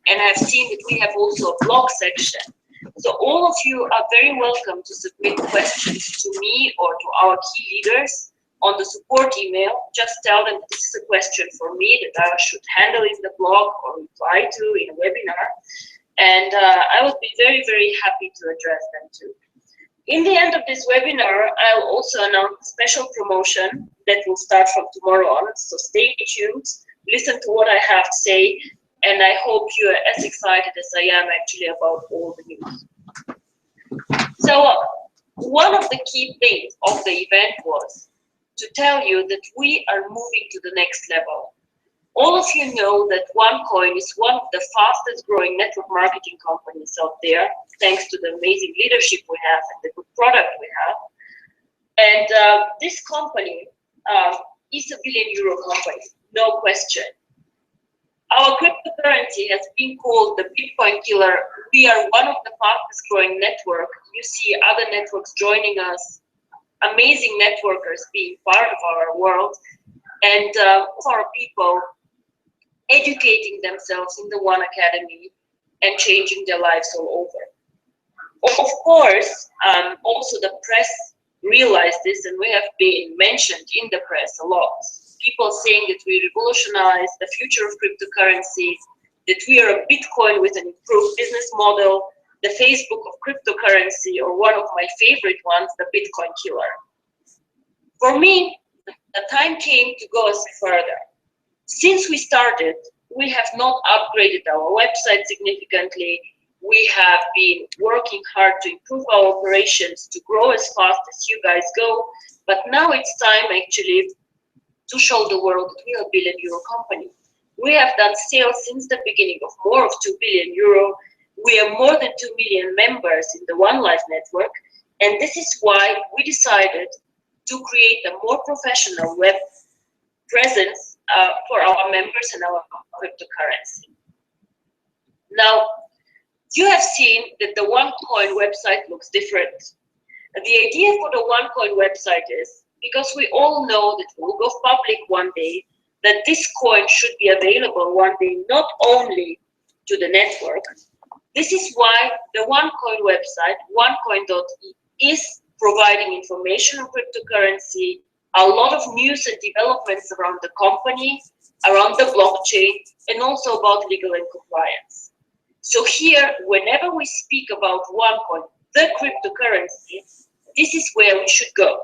and I've seen that we have also a blog section. So all of you are very welcome to submit questions to me or to our key leaders on the support email. Just tell them this is a question for me that I should handle in the blog or reply to in a webinar. And I would be very, very happy to address them too. In the end of this webinar, I'll also announce a special promotion that will start from tomorrow on. So stay tuned, listen to what I have to say, and I hope you are as excited as I am actually about all the news. So one of the key things of the event was to tell you that we are moving to the next level. All of you know that OneCoin is one of the fastest growing network marketing companies out there, thanks to the amazing leadership we have and the good product we have. And this company is a billion-euro company, no question. Our cryptocurrency has been called the Bitcoin killer. We are one of the fastest growing network. You see other networks joining us, amazing networkers being part of our world, and our people educating themselves in the One Academy and changing their lives all over. Of course, also the press realized this, and we have been mentioned in the press a lot. People saying that we revolutionize the future of cryptocurrencies, that we are a Bitcoin with an improved business model, the Facebook of cryptocurrency, or one of my favorite ones, the Bitcoin killer. For me, the time came to go a step further. Since we started, we have not upgraded our website significantly. We have been working hard to improve our operations, to grow as fast as you guys go. But now it's time actually to show the world that we are a billion-euro company. We have done sales since the beginning of more of 2 billion euro. We have more than 2 million members in the One Life network. And this is why we decided to create a more professional web presence for our members and our cryptocurrency. Now, you have seen that the OneCoin website looks different. And the idea for the OneCoin website is, because we all know that we'll go public one day, that this coin should be available one day, not only to the network. This is why the OneCoin website, onecoin.e, is providing information on cryptocurrency, a lot of news and developments around the company, around the blockchain, and also about legal and compliance. So here, whenever we speak about OneCoin, the cryptocurrency, this is where we should go.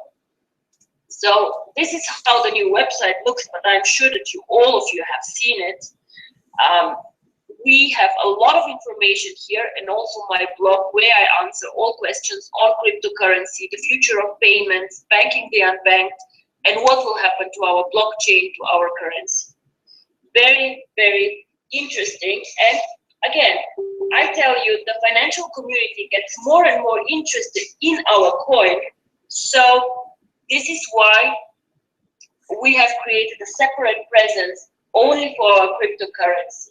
So this is how the new website looks, but I'm sure that all of you have seen it. We have a lot of information here, and also my blog where I answer all questions on cryptocurrency, the future of payments, banking the unbanked, and what will happen to our blockchain, to our currency. Very, very interesting. And again, I tell you, the financial community gets more and more interested in our coin. So this is why we have created a separate presence only for our cryptocurrency.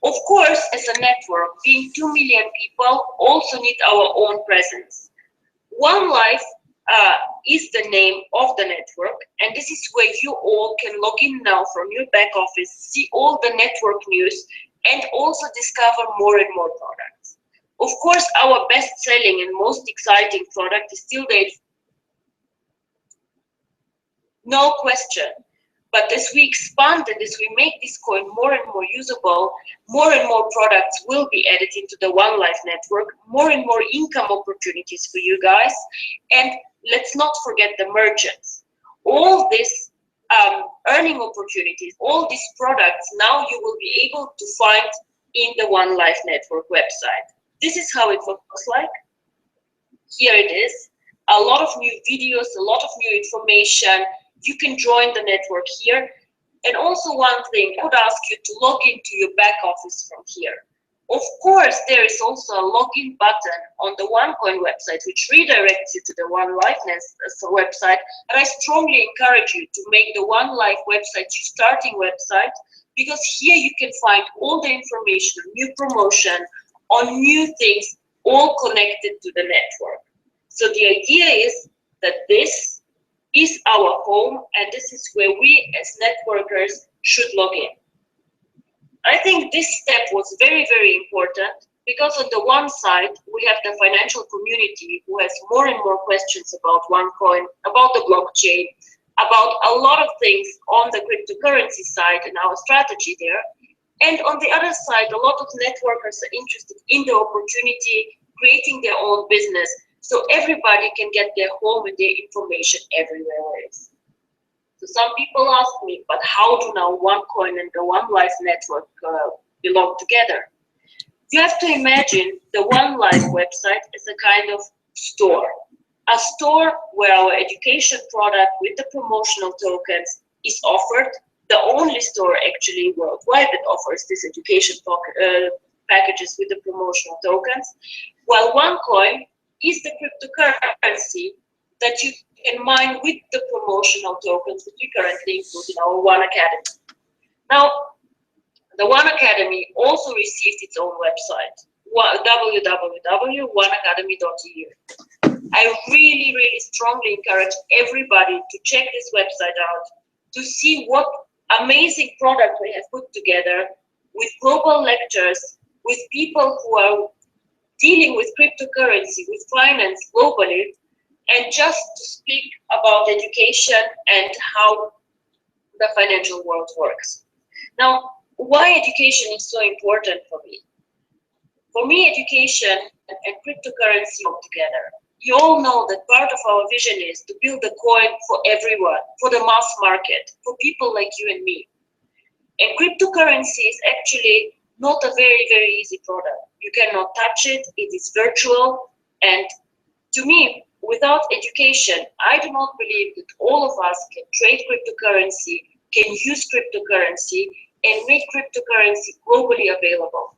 Of course, as a network, being 2 million people also need our own presence. One Life is the name of the network, and this is where you all can log in now from your back office, see all the network news, and also discover more and more products. Of course, our best-selling and most exciting product is still the... No question. But as we expand and as we make this coin more and more usable, more and more products will be added into the One Life network, more and more income opportunities for you guys. And let's not forget the merchants. All these earning opportunities, all these products, now you will be able to find in the One Life network website. This is how it looks like. Here it is. A lot of new videos, a lot of new information. You can join the network here. And also one thing, I would ask you to log into your back office from here. Of course, there is also a login button on the OneCoin website, which redirects you to the One Life website. But I strongly encourage you to make the One Life website your starting website, because here you can find all the information, new promotion, on new things, all connected to the network. So the idea is that this is our home, and this is where we as networkers should log in. I think this step was very, very important because on the one side, we have the financial community who has more and more questions about OneCoin, about the blockchain, about a lot of things on the cryptocurrency side and our strategy there. And on the other side, a lot of networkers are interested in the opportunity, creating their own business, so everybody can get their home and their information everywhere where it is. So some people ask me, but how do now OneCoin and the One Life network belong together? You have to imagine the One Life website as a kind of store. A store where our education product with the promotional tokens is offered, the only store actually worldwide that offers this education packages with the promotional tokens, while OneCoin is the cryptocurrency that you can mine with the promotional tokens that we currently include in our One Academy. Now, the One Academy also received its own website, www.oneacademy.eu. I really, really strongly encourage everybody to check this website out, to see what amazing product we have put together with global lectures, with people who are dealing with cryptocurrency, with finance globally, and just to speak about education and how the financial world works. Now, why education is so important for me? For me, education and cryptocurrency go together. You all know that part of our vision is to build a coin for everyone, for the mass market, for people like you and me. And cryptocurrency is actually not a very, very easy product. You cannot touch it, it is virtual, and to me, without education, I do not believe that all of us can trade cryptocurrency, can use cryptocurrency, and make cryptocurrency globally available.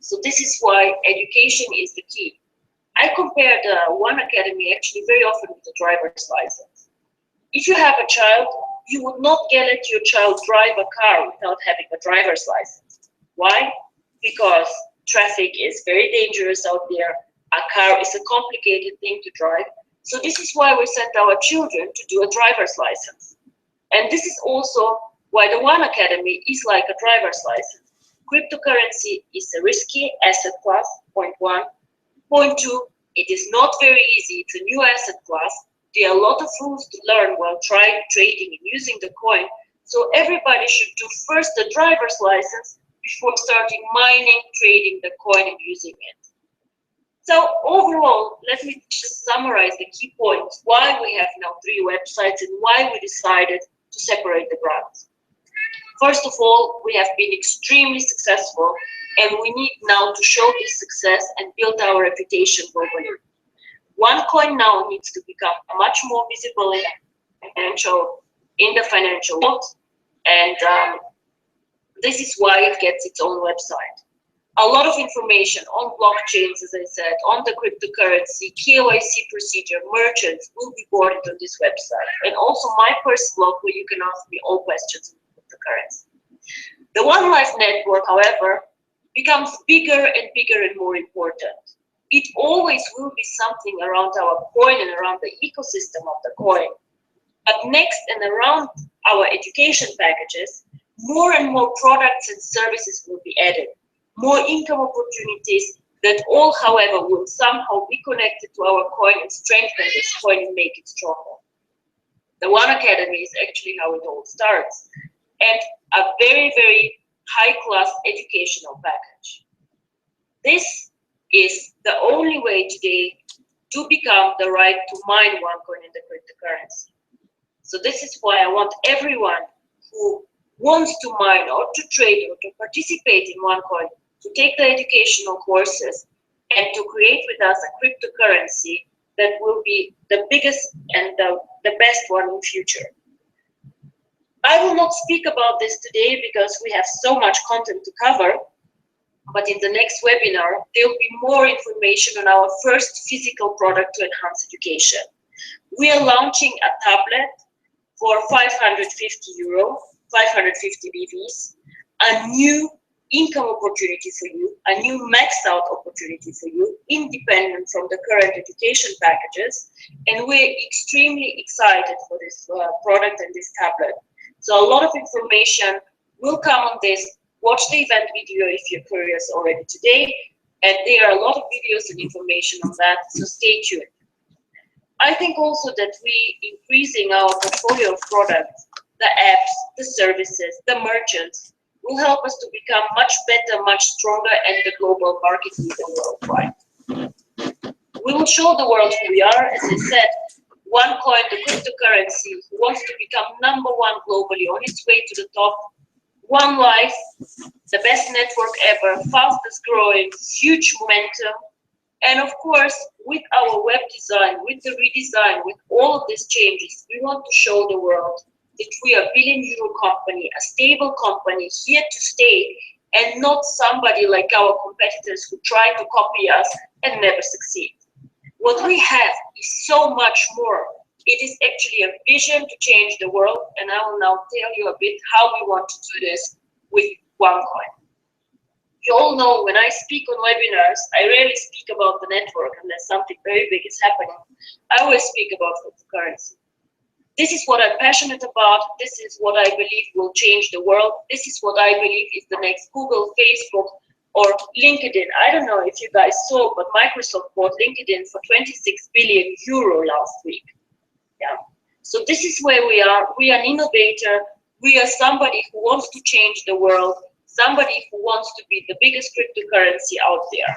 So this is why education is the key. I compare the One Academy actually very often with the driver's license. If you have a child, you would not let your child drive a car without having a driver's license. Why? Because traffic is very dangerous out there. A car is a complicated thing to drive. So this is why we send our children to do a driver's license. And this is also why the One Academy is like a driver's license. Cryptocurrency is a risky asset class, point one. Point two, it is not very easy. It's a new asset class. There are a lot of rules to learn while trading and using the coin. So everybody should do first the driver's license before starting mining, trading the coin and using it. So overall, let me just summarize the key points why we have now 3 websites and why we decided to separate the brands. First of all, we have been extremely successful, and we need now to show this success and build our reputation globally. OneCoin now needs to become much more visible in the financial world, and this is why it gets its own website. A lot of information on blockchains, as I said, on the cryptocurrency, KYC procedure, merchants will be boarded on this website. And also my first blog where you can ask me all questions on cryptocurrency. The One Life network, however, becomes bigger and bigger and more important. It always will be something around our coin and around the ecosystem of the coin. But next and around our education packages, more and more products and services will be added. More income opportunities that all, however, will somehow be connected to our coin and strengthen this coin and make it stronger. The One Academy is actually how it all starts, and a very, very high-class educational package. This is the only way today to become the right to mine OneCoin in the cryptocurrency. So this is why I want everyone who wants to mine or to trade or to participate in OneCoin to take the educational courses and to create with us a cryptocurrency that will be the biggest and the best one in future. I will not speak about this today because we have so much content to cover, but in the next webinar, there will be more information on our first physical product to enhance education. We are launching a tablet for €550, 550 BVs, a new income opportunity for you, a new maxed out opportunity for you, independent from the current education packages. And we're extremely excited for this product and this tablet. So a lot of information will come on this. Watch the event video if you're curious already today. And there are a lot of videos and information on that, so stay tuned. I think also that we increasing our portfolio of products, the apps, the services, the merchants, will help us to become much better, much stronger, and the global market leader worldwide. We will show the world who we are. As I said, OneCoin, the cryptocurrency, who wants to become #1 globally, on its way to the top. One Life, the best network ever, fastest growing, huge momentum. And of course, with our web design, with the redesign, with all of these changes, we want to show the world that we are a billion-euro company, a stable company, here to stay, and not somebody like our competitors who try to copy us and never succeed. What we have is so much more. It is actually a vision to change the world, and I will now tell you a bit how we want to do this with OneCoin. You all know when I speak on webinars, I rarely speak about the network unless something very big is happening. I always speak about cryptocurrency. This is what I'm passionate about. This is what I believe will change the world. This is what I believe is the next Google, Facebook, or LinkedIn. I don't know if you guys saw, but Microsoft bought LinkedIn for 26 billion euro last week. Yeah. So this is where we are. We are an innovator. We are somebody who wants to change the world, somebody who wants to be the biggest cryptocurrency out there.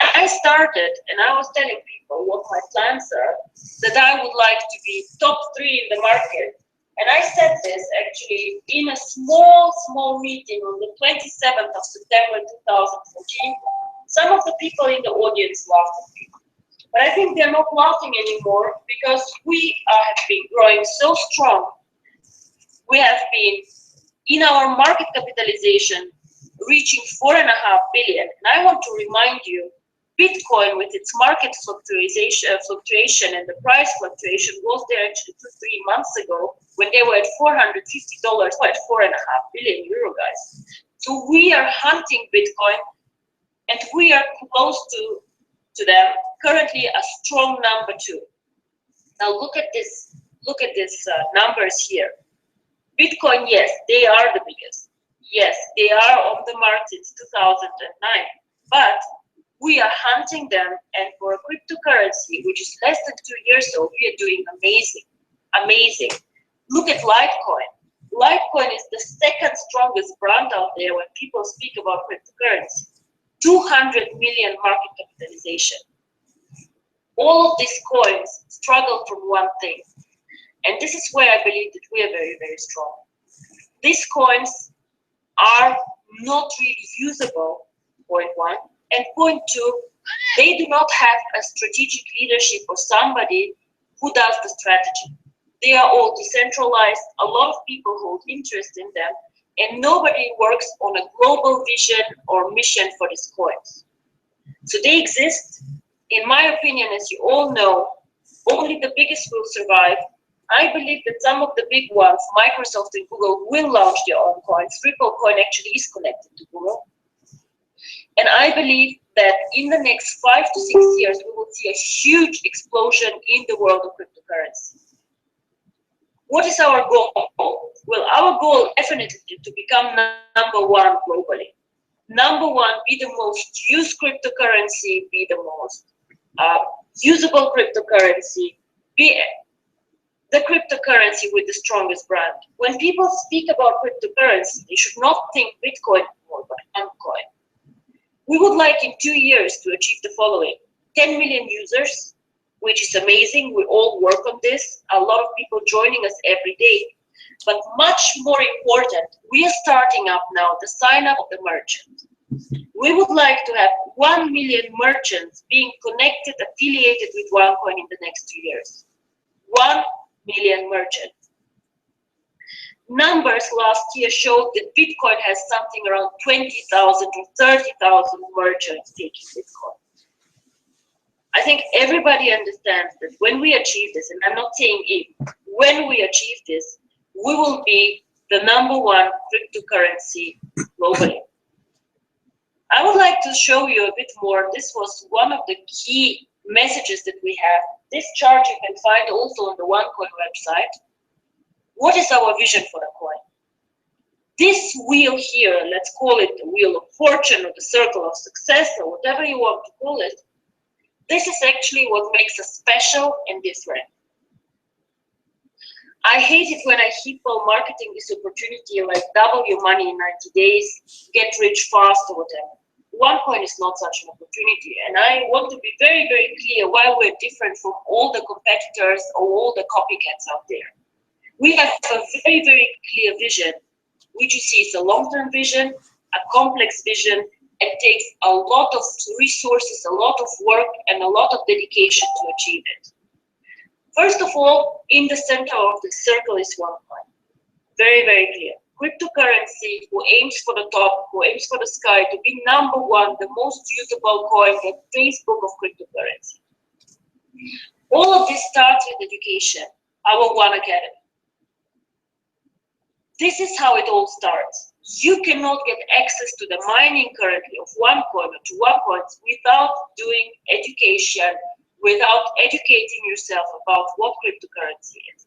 I started, and I was telling people what my plans are, that I would like to be top 3 in the market. And I said this actually in a small meeting on the 27th of September 2014. Some of the people in the audience laughed at me. But I think they're not laughing anymore because we have been growing so strong. We have been in our market capitalization reaching 4.5 billion. And I want to remind you, Bitcoin with its market fluctuation and the price fluctuation was there actually 2-3 months ago when they were at $450, at 4.5 billion euro, guys. So we are hunting Bitcoin and we are close to them, currently a strong #2. Now look at this numbers here. Bitcoin, yes, they are the biggest. Yes, they are on the market since 2009, but we are hunting them, and for a cryptocurrency, which is less than 2 years old, we are doing amazing. Look at Litecoin. Litecoin is the second strongest brand out there when people speak about cryptocurrency. 200 million market capitalization. All of these coins struggle from one thing. And this is where I believe that we are very strong. These coins are not really usable, point 1. And point 2, they do not have a strategic leadership or somebody who does the strategy. They are all decentralized. A lot of people hold interest in them. And nobody works on a global vision or mission for these coins. So they exist. In my opinion, as you all know, only the biggest will survive. I believe that some of the big ones, Microsoft and Google, will launch their own coins. Ripple coin actually is connected to Google. And I believe that in the next 5 to 6 years, we will see a huge explosion in the world of cryptocurrency. What is our goal? Well, our goal definitely to become #1 globally. #1, be the most used cryptocurrency, be the most usable cryptocurrency, be the cryptocurrency with the strongest brand. When people speak about cryptocurrency, they should not think Bitcoin anymore, but OneCoin. We would like in 2 years to achieve the following: 10 million users, which is amazing. We all work on this. A lot of people joining us every day. But much more important, we are starting up now the sign up of the merchant. We would like to have 1 million merchants being connected, affiliated with OneCoin in the next 2 years. 1 million merchants. Numbers last year showed that Bitcoin has something around 20,000 or 30,000 merchants taking Bitcoin. I think everybody understands that when we achieve this, and I'm not saying if, when we achieve this, we will be the #1 cryptocurrency globally. I would like to show you a bit more. This was one of the key messages that we have. This chart you can find also on the OneCoin website. What is our vision for the coin? This wheel here, let's call it the wheel of fortune or the circle of success or whatever you want to call it, this is actually what makes us special and different. I hate it when I hear people marketing this opportunity like double your money in 90 days, get rich fast or whatever. OneCoin is not such an opportunity, and I want to be very, very clear why we're different from all the competitors or all the copycats out there. We have a very, very clear vision, which you see is a long-term vision, a complex vision, and takes a lot of resources, a lot of work, and a lot of dedication to achieve it. First of all, in the center of the circle is OneCoin. Very, very clear. Cryptocurrency who aims for the top, who aims for the sky, to be number one, the most usable coin, the Facebook of cryptocurrency. All of this starts with education, our One Academy. This is how it all starts. You cannot get access to the mining currently of OneCoin or to OneCoins without doing education, without educating yourself about what cryptocurrency is.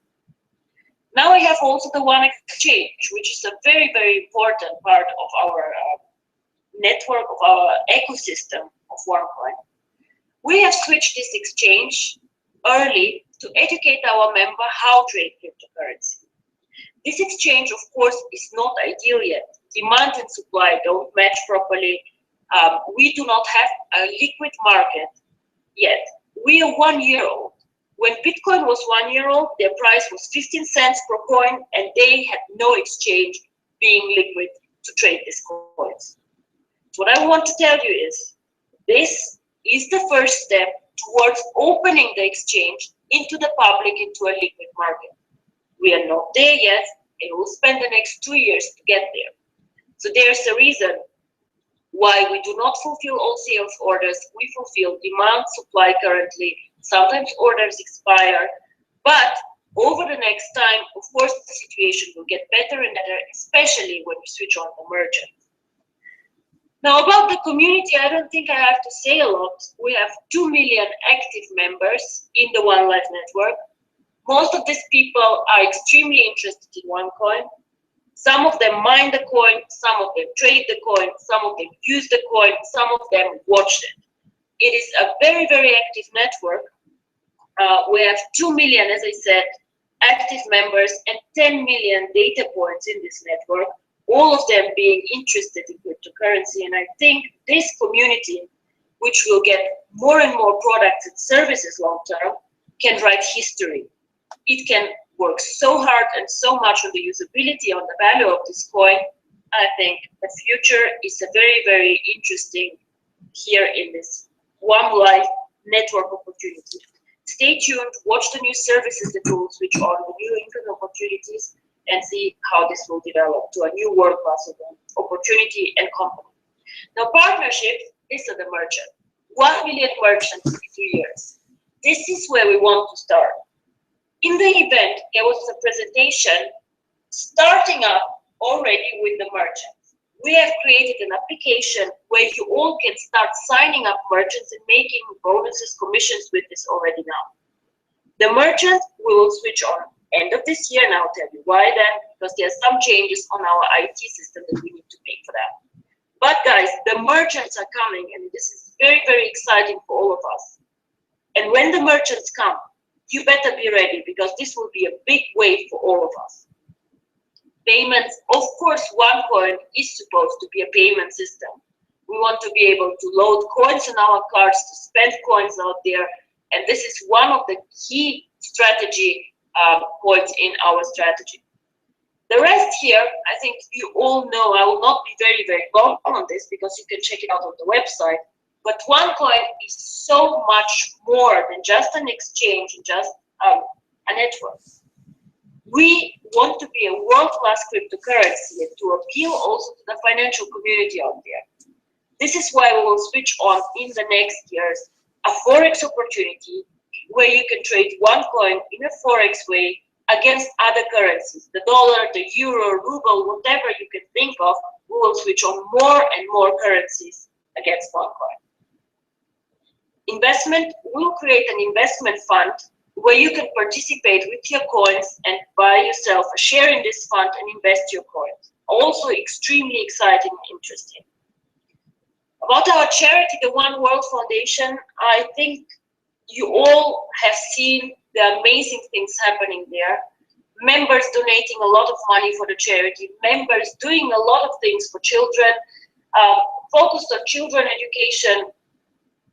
Now we have also the One Exchange, which is a very, very important part of our network, of our ecosystem of OneCoin. We have switched this exchange early to educate our member how to trade cryptocurrency. This exchange, of course, is not ideal yet. Demand and supply don't match properly. We do not have a liquid market yet. We are 1 year old. When Bitcoin was 1 year old, their price was 15 cents per coin, and they had no exchange being liquid to trade these coins. So what I want to tell you is, this is the first step towards opening the exchange into the public, into a liquid market. We are not there yet, and we'll spend the next 2 years to get there. So there's a reason why we do not fulfill all sales orders. We fulfill demand, supply currently. Sometimes orders expire, but over the next time, of course, the situation will get better and better, especially when we switch on the merchant. Now, about the community, I don't think I have to say a lot. We have 2 million active members in the One Life network. Most of these people are extremely interested in OneCoin. Some of them mine the coin, some of them trade the coin, some of them use the coin, some of them watch it. It is a very, very active network. We have 2 million, as I said, active members and 10 million data points in this network, all of them being interested in cryptocurrency. And I think this community, which will get more and more products and services long term, can write history. It can work so hard and so much on the usability, on the value of this coin. I think the future is a very, very interesting here in this One Life network opportunity. Stay tuned, watch the new services that will switch on, the new income opportunities, and see how this will develop to a new world-class opportunity and company. Now, partnerships, these are the merchant. 1 million merchants in 2 years. This is where we want to start. In the event, there was a presentation starting up already with the merchants. We have created an application where you all can start signing up merchants and making bonuses, commissions with this already now. The merchant we will switch on end of this year, and I'll tell you why then, because there are some changes on our IT system that we need to make for that. But guys, the merchants are coming, and this is very, very exciting for all of us. And when the merchants come, you better be ready, because this will be a big wave for all of us. Payments, of course, OneCoin is supposed to be a payment system. We want to be able to load coins in our cards, to spend coins out there, and this is one of the key strategy points in our strategy. The rest here, I think you all know. I will not be very, very long on this, because you can check it out on the website. But OneCoin is so much more than just an exchange and just a network. We want to be a world-class cryptocurrency and to appeal also to the financial community out there. This is why we will switch on in the next years a Forex opportunity where you can trade OneCoin in a Forex way against other currencies. The dollar, the euro, ruble, whatever you can think of, we will switch on more and more currencies against OneCoin. Investment, we'll create an investment fund where you can participate with your coins and buy yourself a share in this fund and invest your coins. Also extremely exciting and interesting. About our charity, the One World Foundation, I think you all have seen the amazing things happening there. Members donating a lot of money for the charity, members doing a lot of things for children, focused on children education.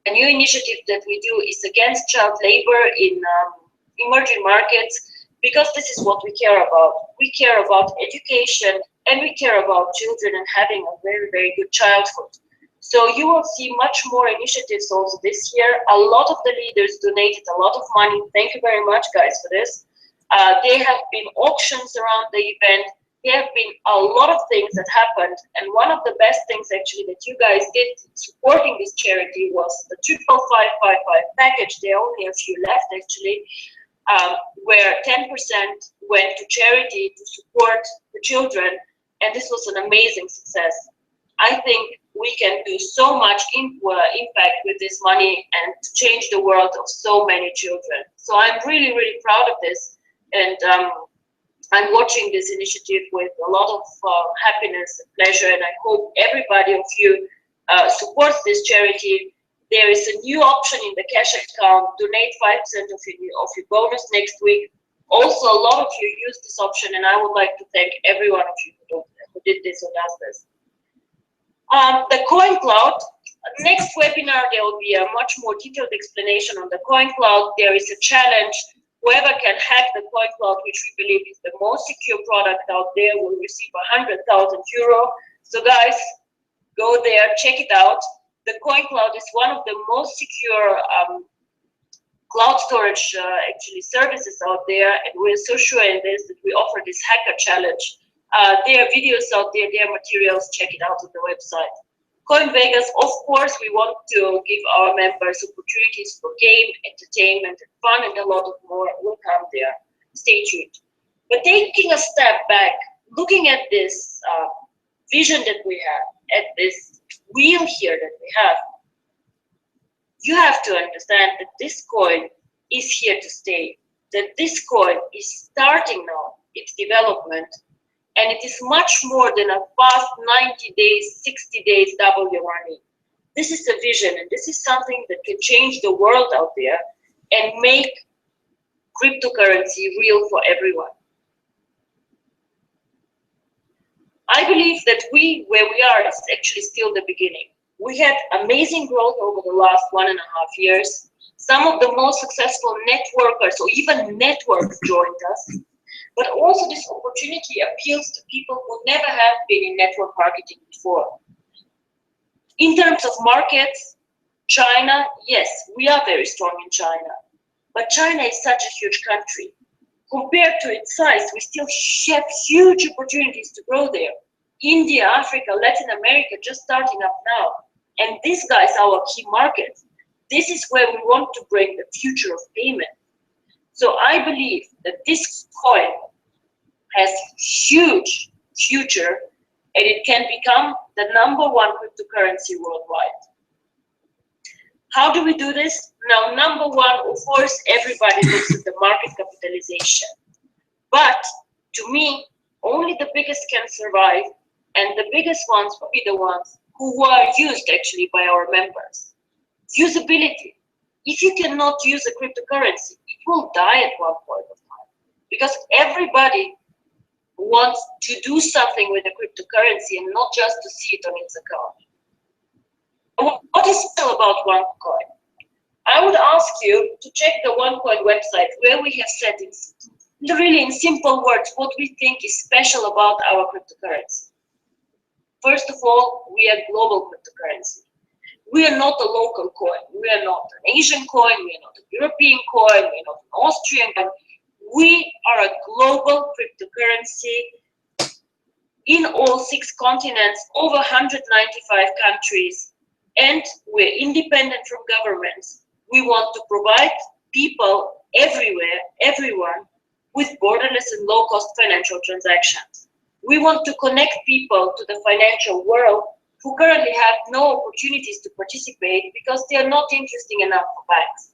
A new initiative that we do is against child labor in emerging markets, because this is what we care about. We care about education and we care about children and having a very, very good childhood. So you will see much more initiatives also this year. A lot of the leaders donated a lot of money. Thank you very much, guys, for this. There have been auctions around the event. There have been a lot of things that happened. And one of the best things actually that you guys did supporting this charity was the 55555 package. There are only a few left actually, where 10% went to charity to support the children. And this was an amazing success. I think we can do so much impact with this money and to change the world of so many children. So I'm really, really proud of this. And I'm watching this initiative with a lot of happiness and pleasure, and I hope everybody of you supports this charity. There is a new option in the cash account, donate 5% of your bonus next week. Also, a lot of you use this option, and I would like to thank every one of you who did this or does this. The Coin Cloud, next webinar, there will be a much more detailed explanation on the Coin Cloud. There is a challenge. Whoever can hack the Coin Cloud, which we believe is the most secure product out there, will receive 100,000 euro. So guys, go there, check it out. The Coin Cloud is one of the most secure cloud storage actually services out there, and we're so sure in this that we offer this hacker challenge. There are videos out there, there are materials, check it out on the website. Coin Vegas, of course, we want to give our members opportunities for game, entertainment, and fun, and a lot of more will come there. Stay tuned. But taking a step back, looking at this vision that we have, at this wheel here that we have, you have to understand that this coin is here to stay, that this coin is starting now its development. And it is much more than a fast 90 days, 60 days double your money. This is a vision, and this is something that can change the world out there and make cryptocurrency real for everyone. I believe that where we are is actually still the beginning. We had amazing growth over the last 1.5 years. Some of the most successful networkers or even networks joined us. But also this opportunity appeals to people who never have been in network marketing before. In terms of markets, China, yes, we are very strong in China. But China is such a huge country. Compared to its size, we still have huge opportunities to grow there. India, Africa, Latin America, just starting up now. And these guys are our key markets. This is where we want to bring the future of payment. So I believe that this coin has huge future, and it can become the #1 cryptocurrency worldwide. How do we do this? Now, #1, of course, everybody looks at the market capitalization. But to me, only the biggest can survive, and the biggest ones will be the ones who are used actually by our members. Usability. If you cannot use a cryptocurrency, it will die at one point of time, because everybody wants to do something with a cryptocurrency and not just to see it on its account. What is special about OneCoin? I would ask you to check the OneCoin website, where we have said really in simple words what we think is special about our cryptocurrency. First of all, we are global cryptocurrency. We are not a local coin. We are not an Asian coin. We are not a European coin. We are not an Austrian coin. We are a global cryptocurrency in all 6 continents, over 195 countries, and we're independent from governments. We want to provide people everywhere, everyone, with borderless and low-cost financial transactions. We want to connect people to the financial world who currently have no opportunities to participate because they are not interesting enough for banks.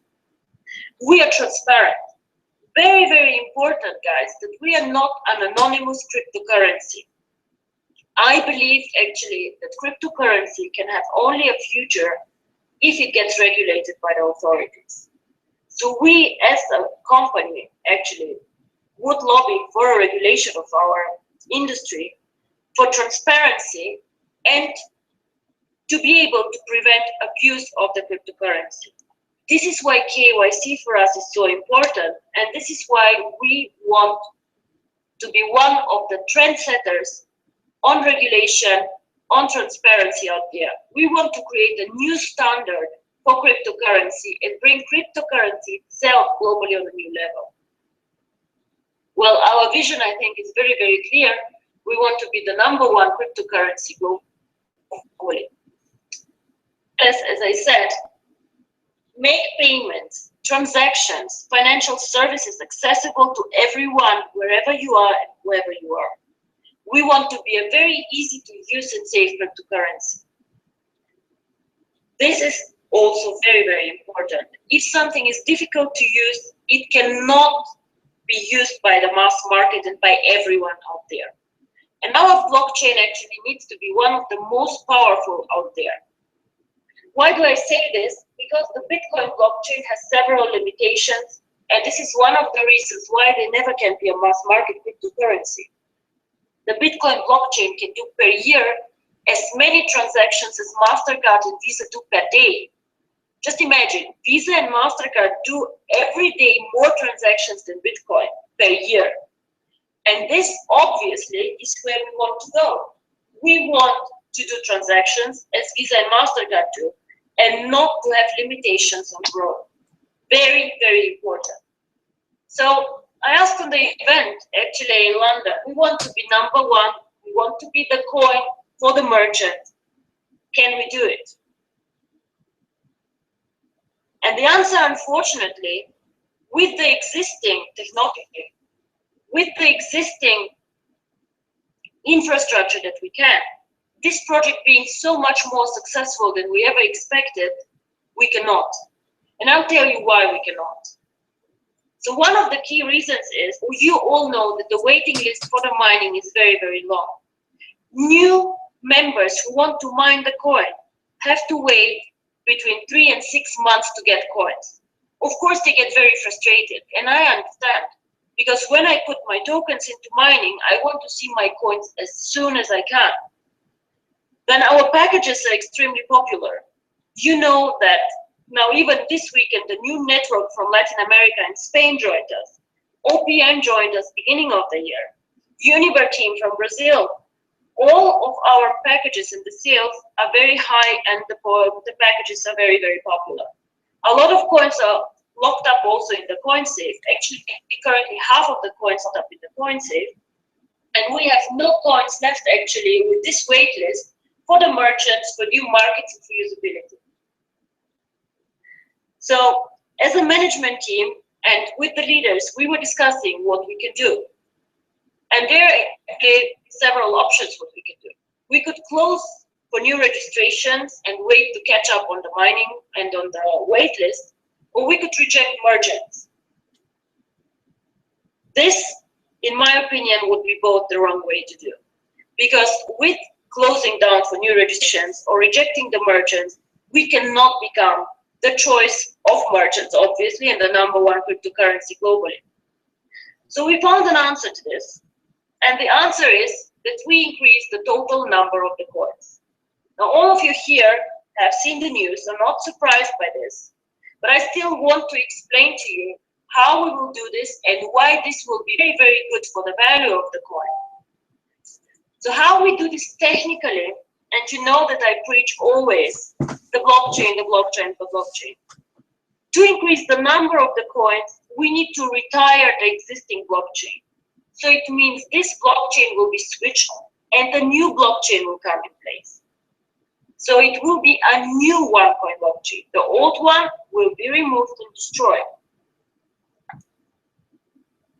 We are transparent. Very, very important, guys, that we are not an anonymous cryptocurrency. I believe actually that cryptocurrency can have only a future if it gets regulated by the authorities. So we as a company actually would lobby for a regulation of our industry, for transparency, and to be able to prevent abuse of the cryptocurrency. This is why KYC for us is so important, and this is why we want to be one of the trendsetters on regulation, on transparency out there. We want to create a new standard for cryptocurrency and bring cryptocurrency itself globally on a new level. Well, our vision, I think, is very, very clear. We want to be the #1 cryptocurrency globally. As I said, make payments, transactions, financial services accessible to everyone, wherever you are and whoever you are. We want to be a very easy to use and safe cryptocurrency. This is also very, very important. If something is difficult to use, it cannot be used by the mass market and by everyone out there. And our blockchain actually needs to be one of the most powerful out there. Why do I say this? Because the Bitcoin blockchain has several limitations, and this is one of the reasons why they never can be a mass market cryptocurrency. The Bitcoin blockchain can do per year as many transactions as MasterCard and Visa do per day. Just imagine, Visa and MasterCard do every day more transactions than Bitcoin per year. And this obviously is where we want to go. We want to do transactions as Visa and MasterCard do, and not to have limitations on growth. Very, very important. So I asked on the event, actually in London, we want to be #1, we want to be the coin for the merchant. Can we do it? And the answer, unfortunately, with the existing technology, with the existing infrastructure that we can, this project being so much more successful than we ever expected, we cannot. And I'll tell you why we cannot. So one of the key reasons is, you all know that the waiting list for the mining is very, very long. New members who want to mine the coin have to wait between 3 and 6 months to get coins. Of course, they get very frustrated, and I understand, because when I put my tokens into mining, I want to see my coins as soon as I can. Then our packages are extremely popular. You know that now even this weekend, the new network from Latin America and Spain joined us. OPM joined us beginning of the year. Univer team from Brazil. All of our packages and the sales are very high, and the packages are very, very popular. A lot of coins are locked up also in the coin safe. Actually, currently half of the coins are up in the coin safe. And we have no coins left actually with this wait list for the merchants, for new markets, and for usability. So as a management team and with the leaders, we were discussing what we can do. And there are several options what we can do. We could close for new registrations and wait to catch up on the mining and on the wait list, or we could reject merchants. This, in my opinion, would be both the wrong way to do. Because with closing down for new registrations or rejecting the merchants, we cannot become the choice of merchants, obviously, and the #1 cryptocurrency globally. So we found an answer to this. And the answer is that we increase the total number of the coins. Now, all of you here have seen the news. I'm not surprised by this. But I still want to explain to you how we will do this and why this will be very, very good for the value of the coin. So how we do this technically, and you know that I preach always the blockchain, the blockchain, the blockchain. To increase the number of the coins, we need to retire the existing blockchain. So it means this blockchain will be switched on and the new blockchain will come in place. So it will be a new OneCoin blockchain. The old one will be removed and destroyed.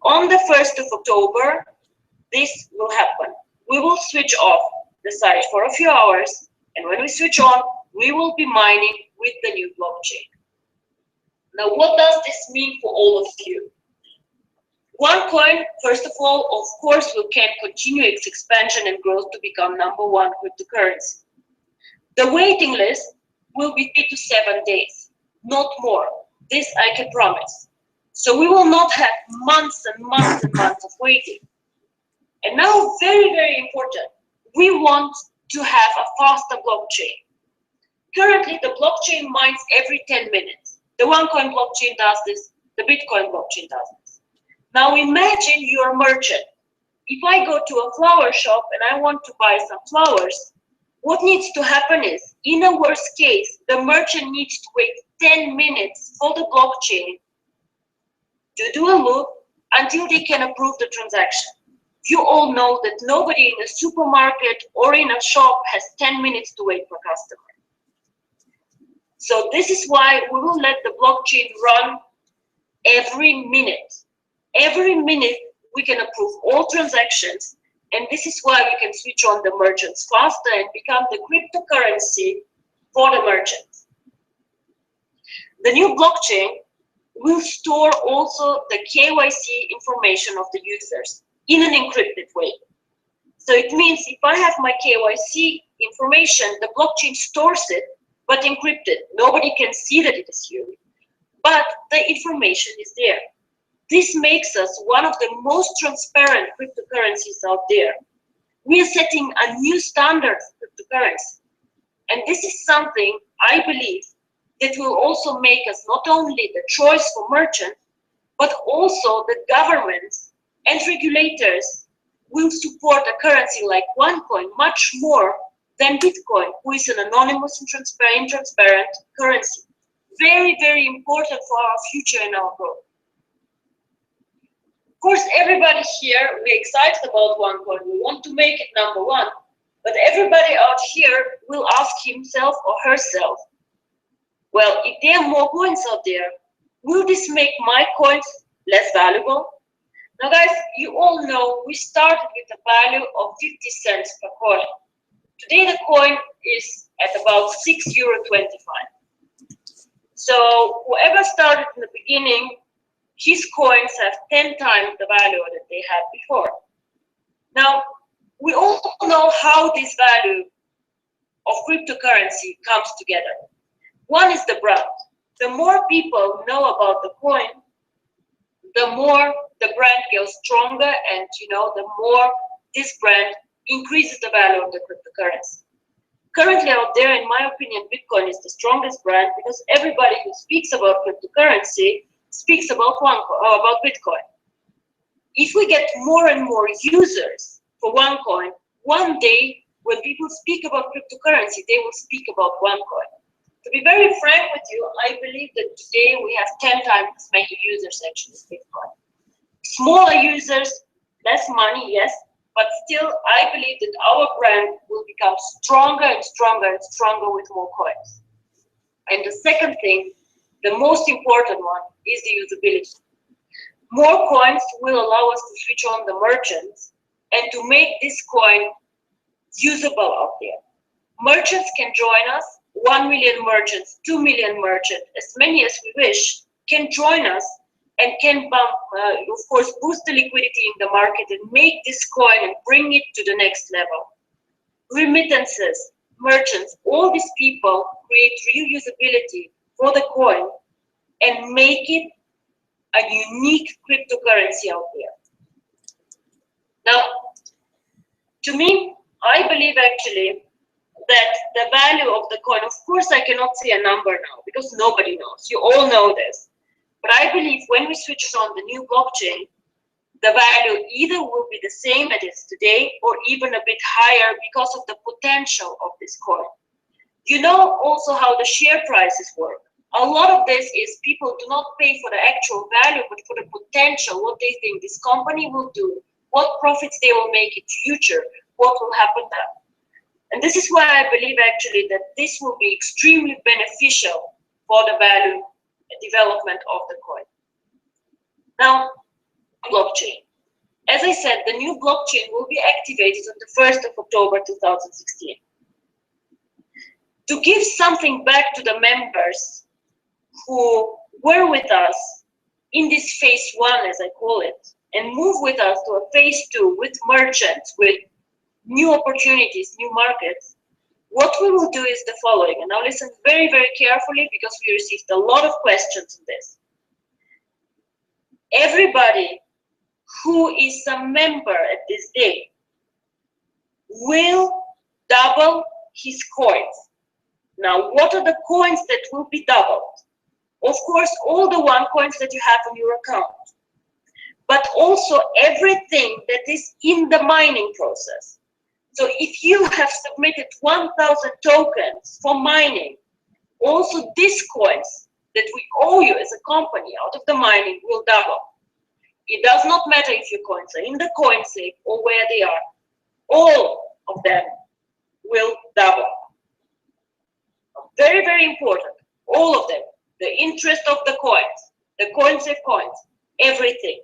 On the 1st of October, this will happen. We will switch off the site for a few hours And when we switch on, we will be mining with the new blockchain. Now, what does this mean for all of you? OneCoin, first of all, of course, can continue its expansion and growth to become #1 cryptocurrency. The waiting list will be 3 to 7 days, not more. This I can promise. So we will not have months and months and months of waiting. And now, very, very important, we want to have a faster blockchain. Currently, the blockchain mines every 10 minutes. The OneCoin blockchain does this, the Bitcoin blockchain does this. Now imagine you're a merchant. If I go to a flower shop and I want to buy some flowers, what needs to happen is, in a worst case, the merchant needs to wait 10 minutes for the blockchain to do a loop until they can approve the transaction. You all know that nobody in a supermarket or in a shop has 10 minutes to wait for a customer. So this is why we will let the blockchain run every minute. Every minute we can approve all transactions, and this is why we can switch on the merchants faster and become the cryptocurrency for the merchants. The new blockchain will store also the KYC information of the users in an encrypted way. So it means if I have my KYC information, the blockchain stores it, but encrypted. Nobody can see that it is you, but the information is there. This makes us one of the most transparent cryptocurrencies out there. We are setting a new standard for cryptocurrency. And this is something I believe that will also make us not only the choice for merchants, but also the governments and regulators will support a currency like OneCoin much more than Bitcoin, who is an anonymous and transparent currency. Very, very important for our future and our growth. Of course, everybody here, we're excited about OneCoin. We want to make it #1, but everybody out here will ask himself or herself, well, if there are more coins out there, will this make my coins less valuable? Now, guys, you all know we started with a value of 50 cents per coin. Today, the coin is at about €6.25. So whoever started in the beginning, his coins have 10 times the value that they had before. Now, we all know how this value of cryptocurrency comes together. One is the brand. The more people know about the coin, the more the brand goes stronger, and the more this brand increases the value of the cryptocurrency. Currently out there, in my opinion, Bitcoin is the strongest brand because everybody who speaks about cryptocurrency speaks about Bitcoin. If we get more and more users for OneCoin, one day when people speak about cryptocurrency, they will speak about OneCoin. To be very frank with you, I believe that today we have 10 times as many users actually as Bitcoin. Smaller users, less money, yes, but still I believe that our brand will become stronger and stronger and stronger with more coins. And the second thing, the most important one, is the usability. More coins will allow us to switch on the merchants and to make this coin usable out there. Merchants can join us, 1 million merchants, 2 million merchants, as many as we wish, can join us and can of course, boost the liquidity in the market and make this coin and bring it to the next level. Remittances, merchants, all these people create real usability for the coin and make it a unique cryptocurrency out there. Now, to me, I believe actually that the value of the coin, of course I cannot say a number now because nobody knows, you all know this. But I believe when we switch on the new blockchain, the value either will be the same as it is today or even a bit higher because of the potential of this coin. You know also how the share prices work. A lot of this is people do not pay for the actual value, but for the potential, what they think this company will do, what profits they will make in future, what will happen there. And this is why I believe actually that this will be extremely beneficial for the value development of the coin. Now, blockchain. As I said, the new blockchain will be activated on the 1st of October 2016. to give something back to the members who were with us in this phase 1, as I call it, and move with us to a phase 2 with merchants, with new opportunities, new markets. What we will do is the following, and now listen very, very carefully because we received a lot of questions on this. Everybody who is a member at this day will double his coins. Now, what are the coins that will be doubled? Of course, all the OneCoins that you have on your account, but also everything that is in the mining process. So if you have submitted 1,000 tokens for mining, also these coins that we owe you as a company out of the mining will double. It does not matter if your coins are in the coin safe or where they are. All of them will double. Very, very important. All of them. The interest of the coins, the coin safe coins, everything.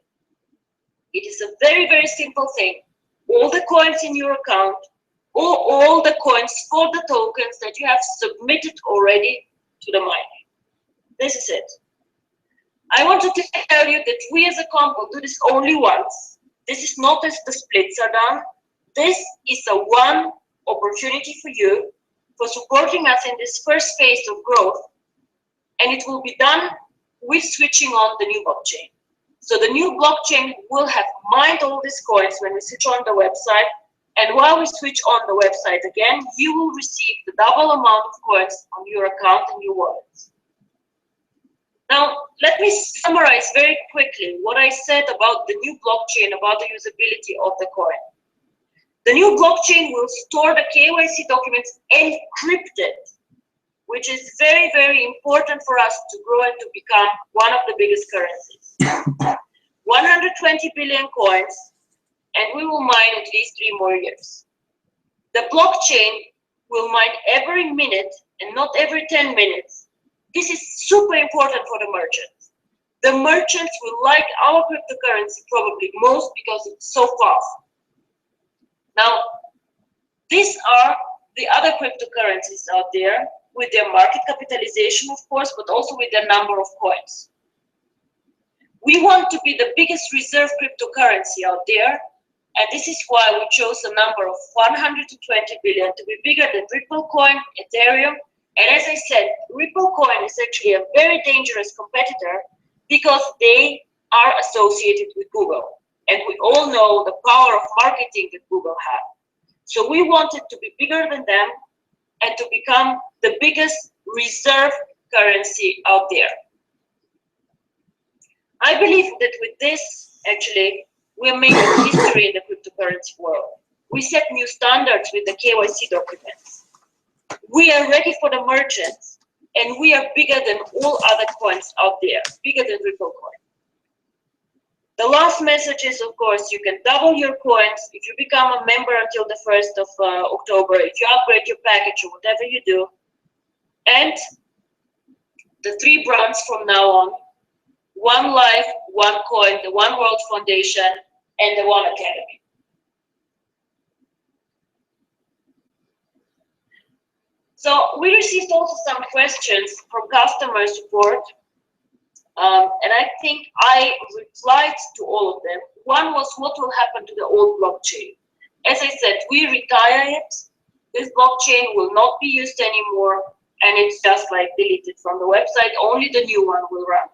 It is a very, very simple thing. All the coins in your account, or all the coins for the tokens that you have submitted already to the mining. This is it. I wanted to tell you that we as a comp will do this only once. This is not as the splits are done. This is a one opportunity for you for supporting us in this first phase of growth. And it will be done with switching on the new blockchain. So the new blockchain will have mined all these coins when we switch on the website. And while we switch on the website again, you will receive the double amount of coins on your account and your wallets. Now, let me summarize very quickly what I said about the new blockchain, about the usability of the coin. The new blockchain will store the KYC documents encrypted, which is very, very important for us to grow and to become one of the biggest currencies. 120 billion coins, and we will mine at least 3 more years. The blockchain will mine every minute and not every 10 minutes. This is super important for the merchants. The merchants will like our cryptocurrency probably most because it's so fast. Now, these are the other cryptocurrencies out there with their market capitalization, of course, but also with their number of coins. We want to be the biggest reserve cryptocurrency out there, and this is why we chose a number of 120 billion to be bigger than Ripple coin, Ethereum. And as I said, Ripple coin is actually a very dangerous competitor because they are associated with Google. And we all know the power of marketing that Google has. So we wanted to be bigger than them and to become the biggest reserve currency out there. I believe that with this, actually, we're making history in the cryptocurrency world. We set new standards with the KYC documents. We are ready for the merchants, and we are bigger than all other coins out there, bigger than Ripple coin. The last message is, of course, you can double your coins if you become a member until the 1st of October, if you upgrade your package or whatever you do. And the 3 brands from now on: One Life, One Coin, the One World Foundation, and the One Academy. So we received also some questions from customer support, and I think I replied to all of them. One was, what will happen to the old blockchain? As I said, we retire it. This blockchain will not be used anymore, and it's just like deleted from the website. Only the new one will run.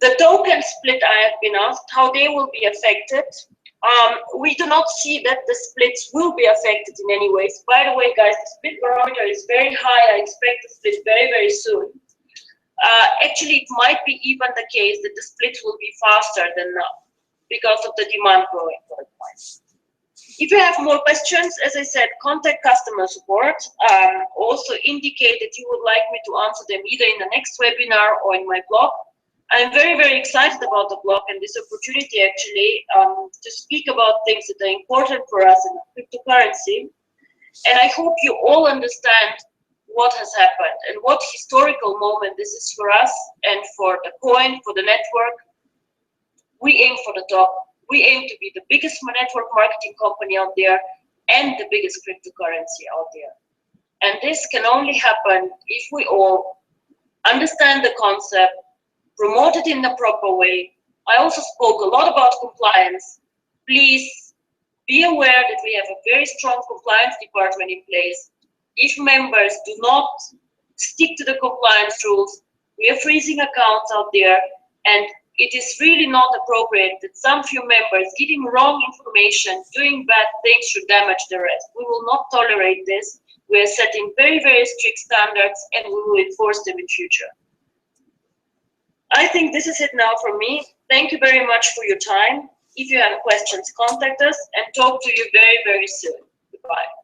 The token split, I have been asked how they will be affected. We do not see that the splits will be affected in any ways. By the way, guys, the split barometer is very high. I expect the split very, very soon. Actually, it might be even the case that the splits will be faster than now because of the demand growing for the coins. If you have more questions, as I said, contact customer support. Also indicate that you would like me to answer them either in the next webinar or in my blog. I'm very, very excited about the blog and this opportunity actually to speak about things that are important for us in cryptocurrency. And I hope you all understand what has happened and what historical moment this is for us and for the coin, for the network. We aim for the top. We aim to be the biggest network marketing company out there. and the biggest cryptocurrency out there. And this can only happen if we all understand the concept, promote it in the proper way. I also spoke a lot about compliance. Please be aware that we have a very strong compliance department in place. If members do not stick to the compliance rules, we are freezing accounts out there, and it is really not appropriate that some few members giving wrong information, doing bad things should damage the rest. We will not tolerate this. We are setting very, very strict standards, and we will enforce them in future. I think this is it now from me. Thank you very much for your time. If you have questions, contact us, and talk to you very, very soon. Goodbye.